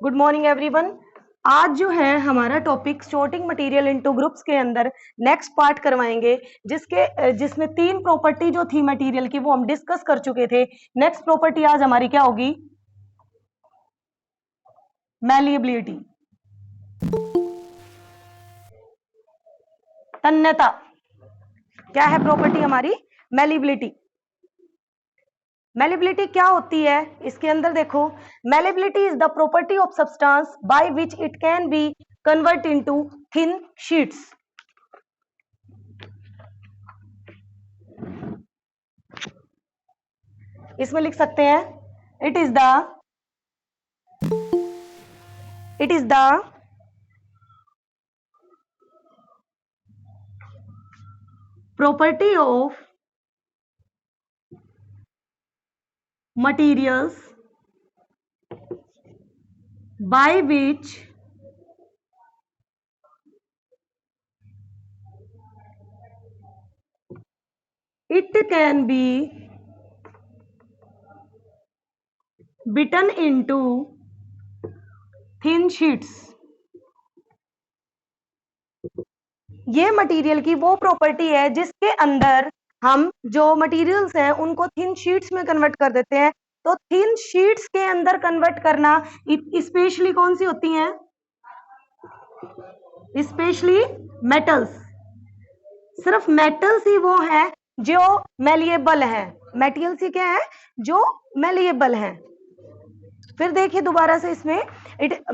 Good morning everyone. आज जो है हमारा topic sorting material into groups के अंदर नेक्स्ट पार्ट करवाएंगे, जिसमें तीन प्रॉपर्टी जो थी मटेरियल की वो हम डिस्कस कर चुके थे। नेक्स्ट प्रॉपर्टी आज हमारी क्या होगी? मैलिएबिलिटी, तन्यता। क्या है प्रॉपर्टी हमारी? मैलिएबिलिटी। मैलिएबिलिटी क्या होती है? इसके अंदर देखो, malleability is the property of substance by which it can B convert into thin sheets. इसमें लिख सकते हैं it is the property of materials by which it can be beaten into thin sheets। ये मटेरियल की वो property है जिसके अंदर हम जो मटेरियल्स हैं उनको थिन शीट्स में कन्वर्ट कर देते हैं। तो थिन शीट्स के अंदर कन्वर्ट करना स्पेशली कौन सी होती हैं? Specially metals. सिर्फ मेटल्स ही वो हैं जो मेलिएबल हैं। मेटेरियल्स ही क्या है? जो मेलिएबल हैं। फिर देखिए दोबारा से इसमें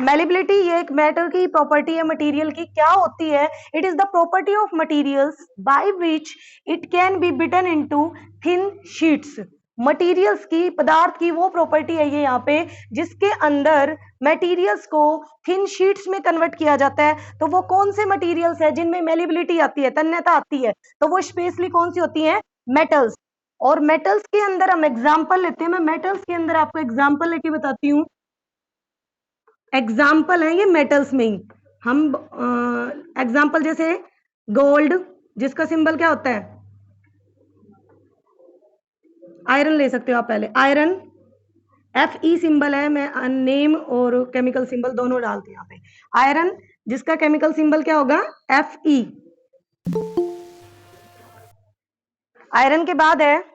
मैलिएबिलिटी, ये एक मैटर की प्रॉपर्टी है मटेरियल की। क्या होती है? It is the property of materials by which it can be beaten into thin sheets. Materials की, पदार्थ की वो प्रॉपर्टी है ये यहाँ पे जिसके अंदर मटेरियल्स को थिन शीट्स में कन्वर्ट किया जाता है। तो वो कौन से मटेरियल्स है जिनमें मैलिएबिलिटी आती है, तन्यता आती है? तो वो स्पेशली कौन सी होती है? मेटल्स। और मेटल्स के अंदर हम एग्जांपल लेते हैं। मैं मेटल्स के अंदर आपको एग्जांपल लेके बताती हूँ। एग्जाम्पल है ये मेटल्स में ही। हम एग्जाम्पल जैसे गोल्ड, जिसका सिंबल क्या होता है? आयरन ले सकते हो आप। पहले आयरन, Fe सिंबल है। मैं नेम और केमिकल सिंबल दोनों डालती हूँ यहाँ पे। आयरन जिसका केमिकल सिंबल क्या होगा? Fe। आयरन के बाद है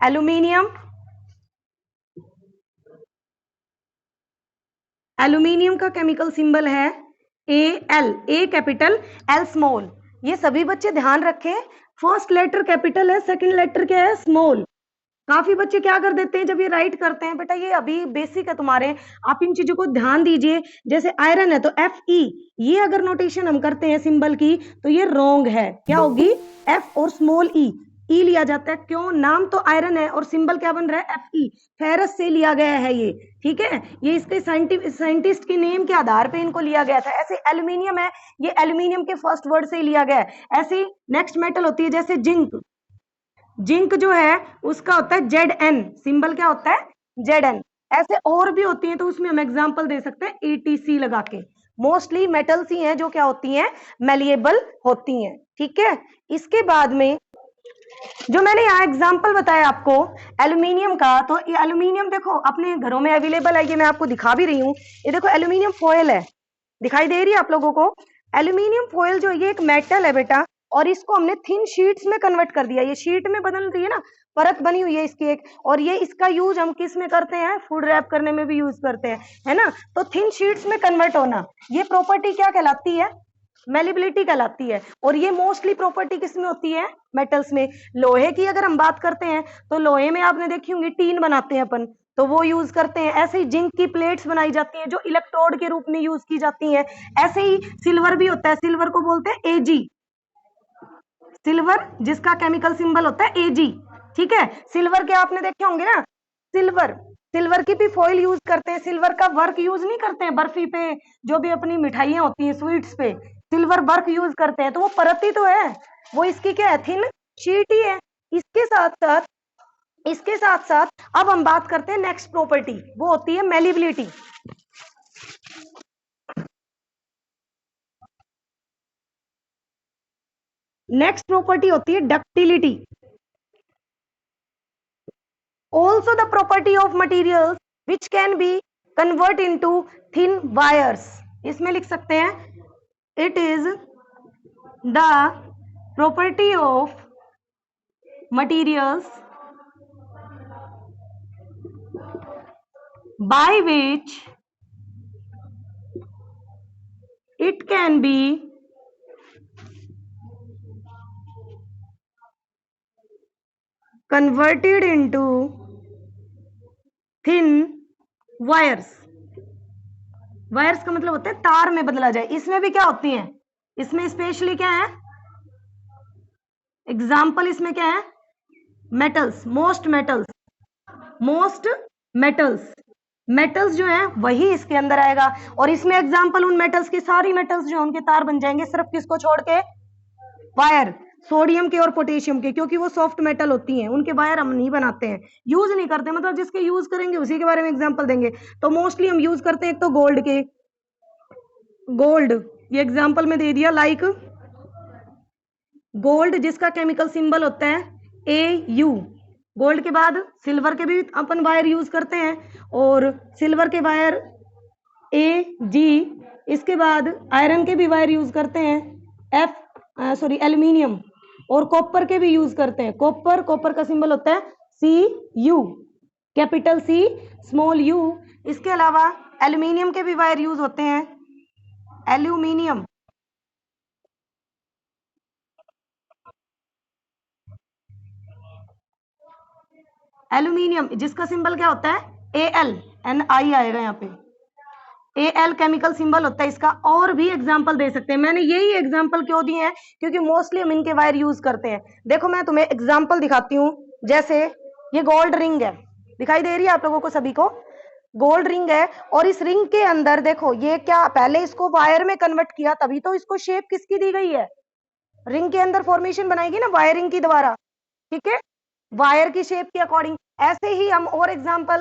एल्यूमिनियम। एल्यूमिनियम का केमिकल सिंबल है Al, A capital, L small. ये सभी बच्चे ध्यान रखें, फर्स्ट लेटर कैपिटल है, सेकंड लेटर क्या है? स्मॉल। काफी बच्चे क्या कर देते हैं जब ये राइट करते हैं, बेटा ये अभी बेसिक है तुम्हारे, आप इन चीजों को ध्यान दीजिए। जैसे आयरन है तो Fe, ये अगर नोटेशन हम करते हैं सिंबल की तो ये रॉन्ग है। क्या होगी? F और स्मॉल ई लिया जाता है। क्यों? नाम तो आयरन है और सिंबल क्या बन रहा है? Fe। फेरस से लिया गया है ये, ठीक है। ये इसके साइंटिस्ट के नेम के आधार पे इनको लिया गया था। ऐसे एल्यूमिनियम है, ये एल्यूमिनियम के फर्स्ट वर्ड से लिया गया है। ऐसी नेक्स्ट मेटल होती है जैसे जिंक। जिंक जो है उसका होता है Zn, सिंबल क्या होता है? Zn। ऐसे और भी होती हैं तो उसमें हम एग्जांपल दे सकते हैं ATC लगा के। मोस्टली मेटल्स ही हैं जो क्या होती हैं? मेलिएबल होती हैं, ठीक है। इसके बाद में जो मैंने यहाँ एग्जाम्पल बताया आपको एल्यूमिनियम का, तो ये एल्यूमिनियम देखो अपने घरों में अवेलेबल है। ये मैं आपको दिखा भी रही हूँ। ये देखो एल्यूमिनियम फॉयल है, दिखाई दे रही है आप लोगों को? एल्यूमिनियम फॉयल जो ये एक मेटल है बेटा, और इसको हमने थिन शीट्स में कन्वर्ट कर दिया। ये शीट में बदल रही है ना, परत बनी हुई है इसकी एक। और ये इसका यूज हम किस में करते हैं? फूड रैप करने में भी यूज करते हैं, है ना। तो थिन शीट्स में कन्वर्ट होना, ये प्रॉपर्टी क्या कहलाती है? मैलिएबिलिटी कहलाती है। और ये मोस्टली प्रॉपर्टी किस में होती है? मेटल्स में। लोहे की अगर हम बात करते हैं तो लोहे में आपने देखी होंगी टीन बनाते हैं अपन, तो वो यूज करते हैं। ऐसे ही जिंक की प्लेट्स बनाई जाती हैं जो इलेक्ट्रोड के रूप में यूज की जाती हैं। ऐसे ही सिल्वर भी होता है, सिल्वर को बोलते हैं Ag। सिल्वर जिसका केमिकल सिंबल होता है Ag, ठीक है। सिल्वर के आपने देखे होंगे ना, सिल्वर की भी फॉइल यूज करते हैं। सिल्वर का वर्क यूज नहीं करते हैं बर्फी पे, जो भी अपनी मिठाइयां होती हैं स्वीट्स पे, सिल्वर वर्क यूज करते हैं। तो वो परत ही तो है, वो इसकी क्या है? थिन शीट ही है। इसके साथ साथ अब हम बात करते हैं नेक्स्ट प्रॉपर्टी, वो होती है मैलिएबिलिटी। नेक्स्ट प्रॉपर्टी होती है ductility. Also the property of materials which can be convert into thin wires. इसमें लिख सकते हैं it is the property of materials by which it can be converted into thin wires। Wires का मतलब होता है तार में बदला जाए। इसमें भी क्या होती है, इसमें स्पेशली क्या है एग्जाम्पल, इसमें क्या है metals, most metals, most metals, metals जो है वही इसके अंदर आएगा। और इसमें एग्जाम्पल उन मेटल्स की, सारी मेटल्स जो उनके तार बन जाएंगे, सिर्फ किसको छोड़ के, वायर, सोडियम के और पोटेशियम के, क्योंकि वो सॉफ्ट मेटल होती हैं, उनके वायर हम नहीं बनाते हैं, यूज नहीं करते, मतलब जिसके यूज करेंगे उसी के बारे में एग्जाम्पल देंगे। तो मोस्टली हम यूज करते हैं एक तो गोल्ड के, गोल्ड ये एग्जाम्पल में दे दिया, लाइक गोल्ड जिसका केमिकल सिंबल होता है AU। गोल्ड के बाद सिल्वर के भी अपन वायर यूज करते हैं, और सिल्वर के वायर AG। इसके बाद आयरन के भी वायर यूज करते हैं एल्यूमिनियम, और कॉपर के भी यूज करते हैं, कॉपर, कॉपर का सिंबल होता है CU, capital C small u। इसके अलावा एल्यूमिनियम के भी वायर यूज होते हैं, एल्यूमिनियम, एल्यूमिनियम जिसका सिंबल क्या होता है AlNi आएगा यहाँ पे, Al केमिकल सिंबल होता है इसका। और भी एग्जांपल दे सकते हैं, मैंने यही एग्जांपल क्यों दिए हैं क्योंकि मोस्टली हम इनके वायर यूज करते हैं। देखो मैं तुम्हें एग्जांपल दिखाती हूँ, जैसे ये गोल्ड रिंग है, दिखाई दे रही है आप लोगों को सभी को, गोल्ड रिंग है, और इस रिंग के अंदर देखो ये क्या, पहले इसको वायर में कन्वर्ट किया, तभी तो इसको शेप किसकी दी गई है, रिंग के अंदर फॉर्मेशन बनाएगी ना वायरिंग की द्वारा, ठीक है, वायर की शेप के अकॉर्डिंग। ऐसे ही हम और एग्जांपल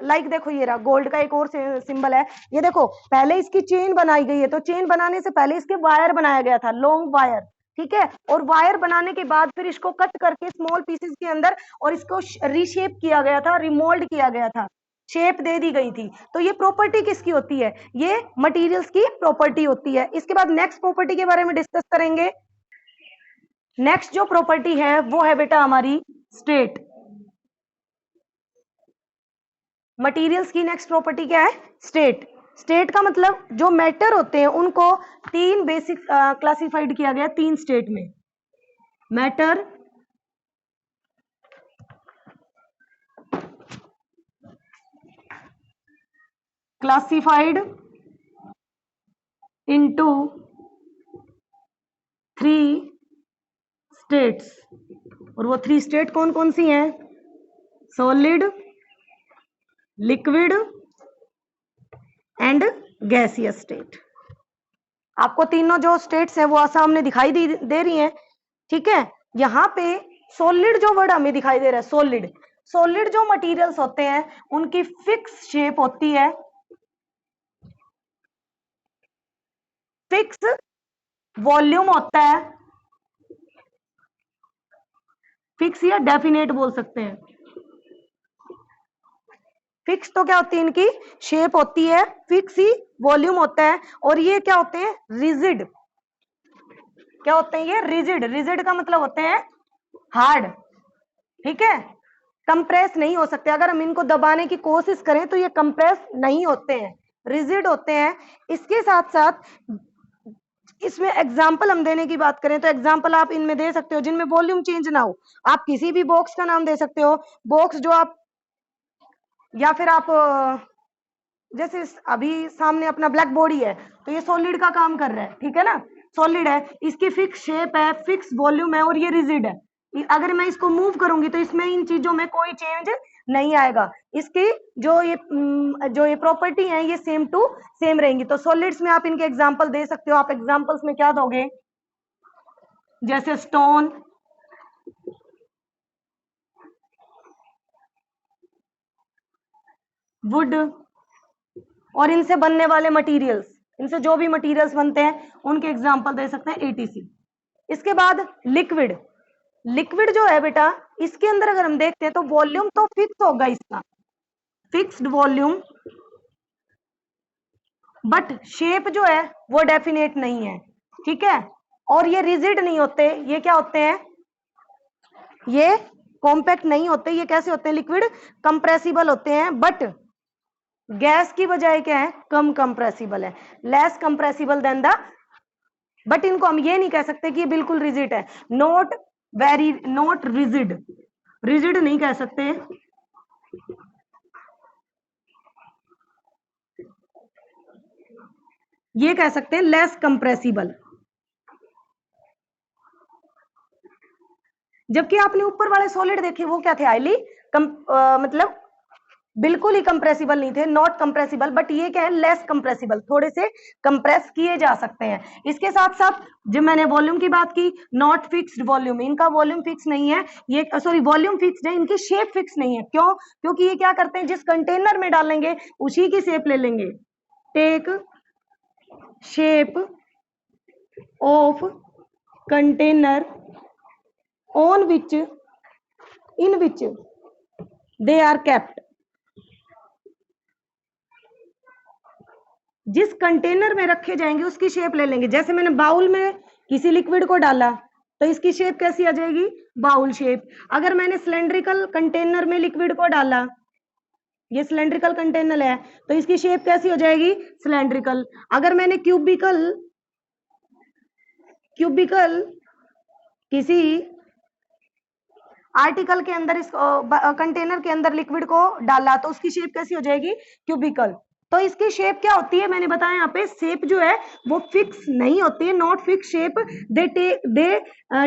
लाइक देखो ये रहा गोल्ड का एक और सिंबल है, ये देखो पहले इसकी चेन बनाई गई है, तो चेन बनाने से पहले इसके वायर बनाया गया था, लॉन्ग वायर, ठीक है, और वायर बनाने के बाद फिर इसको कट करके स्मॉल पीसेस के अंदर और इसको रीशेप किया गया था, रिमोल्ड किया गया था, शेप दे दी गई थी। तो ये प्रॉपर्टी किसकी होती है, ये मटेरियल्स की प्रॉपर्टी होती है। इसके बाद नेक्स्ट प्रॉपर्टी के बारे में डिस्कस करेंगे। नेक्स्ट जो प्रॉपर्टी है वो है बेटा हमारी स्टेट। मटेरियल्स की नेक्स्ट प्रॉपर्टी क्या है, स्टेट। स्टेट का मतलब जो मैटर होते हैं उनको तीन बेसिक क्लासिफाइड किया गया, तीन स्टेट में, मैटर, क्लासिफाइड इनटू 3 स्टेट्स। और वो 3 स्टेट कौन कौन सी हैं, solid, liquid and gaseous state. आपको तीनों जो स्टेट्स हैं वो सामने दिखाई दे रही हैं, ठीक है। यहाँ पे सॉलिड जो वर्ड हमें दिखाई दे रहा है, सॉलिड, सॉलिड जो मटेरियल्स होते हैं उनकी फिक्स शेप होती है, फिक्स वॉल्यूम होता है, फिक्स या डेफिनेट बोल सकते हैं। फिक्स तो क्या होती है, इनकी शेप होती है, फिक्स ही वॉल्यूम होता है, और ये क्या होते हैं, रिजिड। क्या होते हैं ये, रिजिड। रिजिड का मतलब होते हैं हार्ड, ठीक है, कंप्रेस नहीं हो सकते, अगर हम इनको दबाने की कोशिश करें तो ये कंप्रेस नहीं होते हैं, रिजिड होते हैं। इसके साथ साथ इसमें एग्जाम्पल हम देने की बात करें तो एग्जाम्पल आप इनमें दे सकते हो जिनमें वॉल्यूम चेंज ना हो। आप किसी भी बॉक्स का नाम दे सकते हो, बॉक्स जो आप, या फिर आप जैसे अभी सामने अपना ब्लैक बॉडी है तो ये सॉलिड का काम कर रहा है, ठीक है ना, सॉलिड है, इसकी फिक्स शेप है, फिक्स वॉल्यूम है, और ये रिजिड है। अगर मैं इसको मूव करूंगी तो इसमें इन चीजों में कोई चेंज नहीं आएगा, इसकी जो ये प्रॉपर्टी है ये सेम टू सेम रहेंगी। तो सॉलिड्स में आप इनके एग्जांपल दे सकते हो। आप एग्जांपल्स में क्या दोगे, जैसे स्टोन, वुड, और इनसे बनने वाले मटेरियल्स, इनसे जो भी मटेरियल्स बनते हैं उनके एग्जांपल दे सकते हैं ATC। इसके बाद लिक्विड। लिक्विड जो है बेटा, इसके अंदर अगर हम देखते हैं तो वॉल्यूम तो फिक्स होगा इसका, फिक्स्ड वॉल्यूम, बट शेप जो है वो डेफिनेट नहीं है, ठीक है। और ये रिजिड नहीं होते, ये क्या होते हैं, ये कॉम्पैक्ट नहीं होते, ये कैसे होते हैं, लिक्विड कंप्रेसिबल होते हैं, बट गैस की बजाय क्या है, कम कंप्रेसिबल है, less compressible than the, but इनको हम ये नहीं कह सकते कि ये बिल्कुल रिजिड है, not very, not rigid, rigid नहीं कह सकते, ये कह सकते हैं लेस कंप्रेसिबल। जबकि आपने ऊपर वाले सॉलिड देखे वो क्या थे, हाईली मतलब बिल्कुल ही कंप्रेसिबल नहीं थे, नॉट कंप्रेसिबल, बट ये क्या है, लेस कंप्रेसिबल, थोड़े से कंप्रेस किए जा सकते हैं। इसके साथ साथ जब मैंने वॉल्यूम की बात की, नॉट फिक्स्ड वॉल्यूम, इनका वॉल्यूम फिक्स नहीं है, ये सॉरी वॉल्यूम फिक्स्ड है, इनकी शेप फिक्स नहीं है। क्यों? क्योंकि ये क्या करते हैं, जिस कंटेनर में डालेंगे उसी की शेप ले लेंगे। Take shape of container on which, in which they are kept, जिस कंटेनर में रखे जाएंगे उसकी शेप ले लेंगे। जैसे मैंने बाउल में किसी लिक्विड को डाला तो इसकी शेप कैसी आ जाएगी, बाउल शेप। अगर मैंने सिलेंड्रिकल कंटेनर में लिक्विड को डाला, ये सिलेंड्रिकल कंटेनर है, तो इसकी शेप कैसी हो जाएगी, सिलेंड्रिकल। अगर मैंने क्यूबिकल किसी आर्टिकल के अंदर, इस कंटेनर के अंदर लिक्विड को डाला तो उसकी शेप कैसी हो जाएगी, क्यूबिकल। तो इसकी शेप क्या होती है, मैंने बताया यहाँ पे शेप जो है वो फिक्स नहीं होती है, not fix shape, they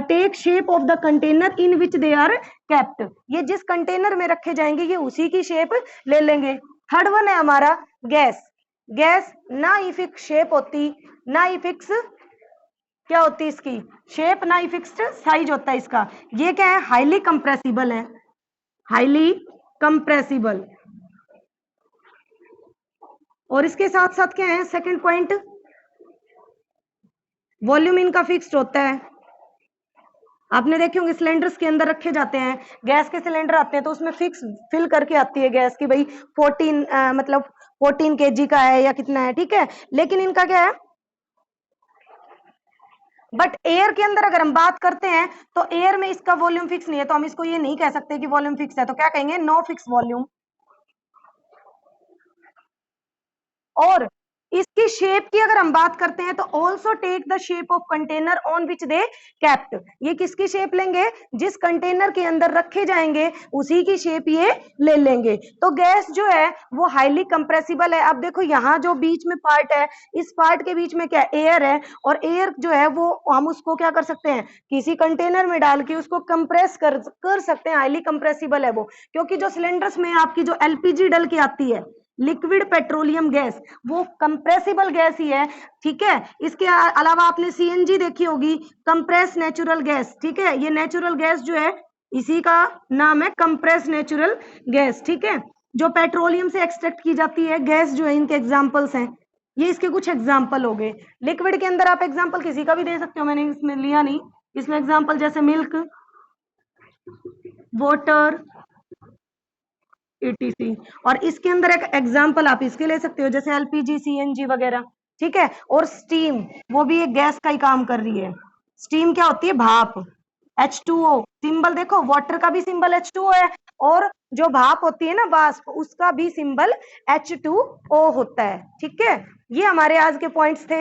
take shape of the container in which they are kept, ये जिस कंटेनर में रखे जाएंगे ये उसी की शेप ले लेंगे। थर्ड वन है हमारा गैस। गैस ना ही फिक्स शेप होती, ना ही फिक्स क्या होती है इसकी शेप, ना ही फिक्स्ड साइज होता है इसका। ये क्या है, हाईली कंप्रेसिबल है, हाईली कंप्रेसिबल। और इसके साथ साथ क्या है, सेकंड पॉइंट, वॉल्यूम इनका फिक्स्ड होता है। आपने देखे होंगे सिलेंडर्स के अंदर रखे जाते हैं, गैस के सिलेंडर आते हैं तो उसमें फिक्स फिल करके आती है गैस की, भाई 14 मतलब 14 kg का है या कितना है, ठीक है। लेकिन इनका क्या है, बट एयर के अंदर अगर हम बात करते हैं तो एयर में इसका वॉल्यूम फिक्स नहीं है, तो हम इसको ये नहीं कह सकते कि वॉल्यूम फिक्स है, तो क्या कहेंगे, नो फिक्स वॉल्यूम। और इसकी शेप की अगर हम बात करते हैं तो also take the shape of container on which they kept, ये किसकी शेप लेंगे, जिस कंटेनर के अंदर रखे जाएंगे उसी की शेप ये ले लेंगे। तो गैस जो है वो हाईली कंप्रेसिबल है। अब देखो यहाँ जो बीच में पार्ट है, इस पार्ट के बीच में क्या एयर है, और एयर जो है वो हम उसको क्या कर सकते हैं, किसी कंटेनर में डाल के उसको कंप्रेस कर सकते हैं, हाईली कंप्रेसिबल है वो। क्योंकि जो सिलेंडर्स में आपकी जो एलपीजी डल के आती है, लिक्विड पेट्रोलियम गैस, वो कंप्रेसिबल गैस ही है, ठीक है। इसके अलावा आपने सीएनजी देखी होगी, कंप्रेस नेचुरल गैस, ठीक है। ये नेचुरल गैस जो है इसी का नाम है कंप्रेस नेचुरल गैस, ठीक है, जो पेट्रोलियम से एक्सट्रैक्ट की जाती है गैस जो है, इनके एग्जांपल्स हैं। ये इसके कुछ एग्जांपल हो गए। लिक्विड के अंदर आप एग्जांपल किसी का भी दे सकते हो, मैंने इसमें लिया नहीं, इसमें एग्जांपल जैसे मिल्क, वाटर, etc। और इसके अंदर एक एग्जांपल आप इसके ले सकते हो जैसे एलपीजी, सीएनजी वगैरह, ठीक है। और स्टीम, वो भी एक गैस का ही काम कर रही है। स्टीम क्या होती है, भाप, H2O, सिंबल देखो वाटर का भी सिंबल H2O है, और जो भाप होती है ना वाष्प, उसका भी सिंबल H2O होता है, ठीक है। ये हमारे आज के पॉइंट्स थे।